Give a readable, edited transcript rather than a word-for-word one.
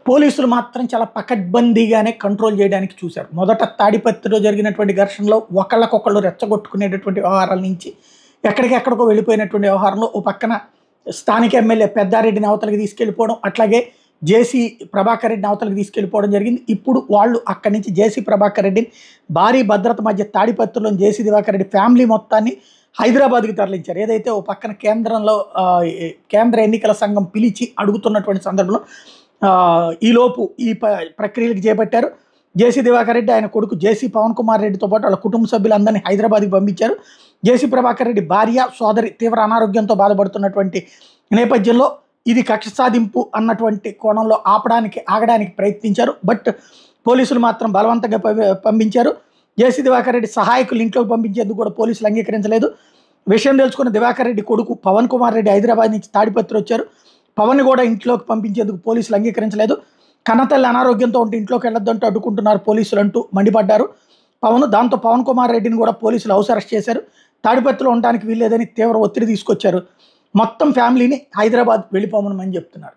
పోలీసులు మాత్రం చాలా పకడ్బందీగానే కంట్రోల్ చేయడానికి చూశారు. మొదట తాడిపత్రిలో జరిగినటువంటి ఘర్షణలో ఒకళ్ళకొకళ్ళు రెచ్చగొట్టుకునేటటువంటి వ్యవహారాల నుంచి ఎక్కడికెక్కడికో వెళ్ళిపోయినటువంటి వ్యవహారంలో ఓ పక్కన స్థానిక ఎమ్మెల్యే పెద్దారెడ్డిని అవతలకి తీసుకెళ్ళిపోవడం, అట్లాగే జేసీ ప్రభాకర్ రెడ్డిని అవతలకి తీసుకెళ్ళిపోవడం జరిగింది. ఇప్పుడు వాళ్ళు అక్కడి నుంచి జేసీ ప్రభాకర్ రెడ్డిని భారీ భద్రత మధ్య తాడిపత్రిలోని జేసీ దివాకర్ రెడ్డి ఫ్యామిలీ మొత్తాన్ని హైదరాబాద్కి తరలించారు. ఏదైతే ఓ పక్కన కేంద్రంలో కేంద్ర ఎన్నికల సంఘం పిలిచి అడుగుతున్నటువంటి సందర్భంలో ఈలోపు ఈ ప్రక్రియలకు చేపట్టారు. జేసీ దివాకర్ రెడ్డి, ఆయన కొడుకు జేసీ పవన్ కుమార్ రెడ్డితో పాటు వాళ్ళ కుటుంబ సభ్యులందరినీ హైదరాబాద్కి పంపించారు. జేసీ ప్రభాకర్ రెడ్డి భార్య సోదరి తీవ్ర అనారోగ్యంతో బాధపడుతున్నటువంటి నేపథ్యంలో ఇది కక్ష సాధింపు అన్నటువంటి కోణంలో ఆగడానికి ప్రయత్నించారు. బట్ పోలీసులు మాత్రం బలవంతంగా పంపించారు. జేసీ దివాకర్ రెడ్డి సహాయకులు ఇంట్లోకి పంపించేందుకు కూడా పోలీసులు అంగీకరించలేదు. విషయం తెలుసుకున్న దివాకర్ రెడ్డి కొడుకు పవన్ కుమార్ రెడ్డి హైదరాబాద్ నుంచి తాడిపత్రి వచ్చారు. పవన్ కూడా ఇంట్లోకి పంపించేందుకు పోలీసులు అంగీకరించలేదు. కన్నతల్లి అనారోగ్యంతో ఉంటే ఇంట్లోకి వెళ్ళొద్దంటూ అడ్డుకుంటున్నారు పోలీసులు అంటూ మండిపడ్డారు దాంతో పవన్ కుమార్ రెడ్డిని కూడా పోలీసులు హౌస్ అరెస్ట్ చేశారు. తాడిపత్రిలో ఉండడానికి వీల్లేదని తీవ్ర ఒత్తిడి తీసుకొచ్చారు. మొత్తం ఫ్యామిలీని హైదరాబాద్ వెళ్ళిపోమని చెప్తున్నారు.